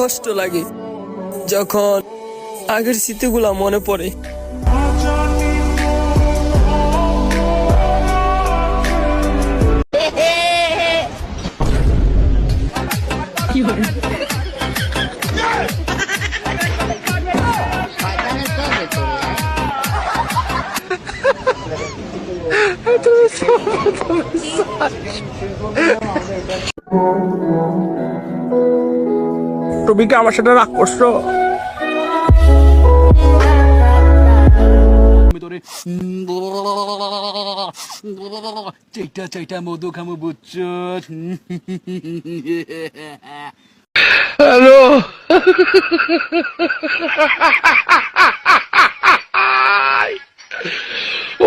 কষ্ট লাগে যখন আগের স্মৃতিগুলা মনে পড়ে। তুমি কি আমার সাথে রাগ করছো? চাইটা চাইটা মধু খামু বুঝছো? হ্যালো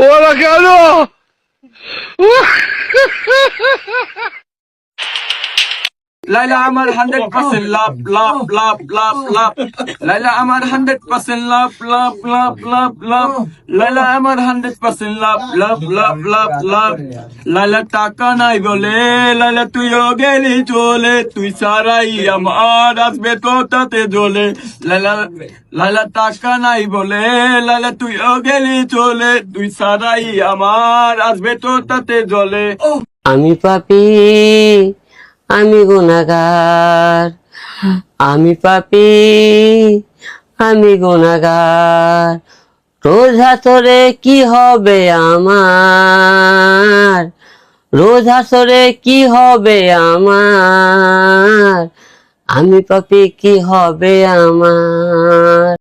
ওরা কেন? লাইলা আমার 100% লাভ লাভ লাভ লাভ লাভ। লাইলা আমার 100% লাভ লাভ লাভ লাভ লাভ। লাইলা আমার 100% লাভ লাভ লাভ লাভ লাভ। লাইলা টাকা নাই বলে লাইলা তুইও গেলি চলে, তুই সারাই আমার আসবে তো তাতে জ্বলে। লাইলা লাইলা টাকা নাই বলে লাইলা তুইও গেলি চলে, তুই সারাই আমার আসবে তো তাতে জ্বলে। আমি পাপী, আমি গুনাহগার, আমি পাপী, আমি গুনাহগার। রোজ হাসরে কি হবে আমার, রোজ হাসরে কি হবে আমার, আমি পাপী কি হবে আমার।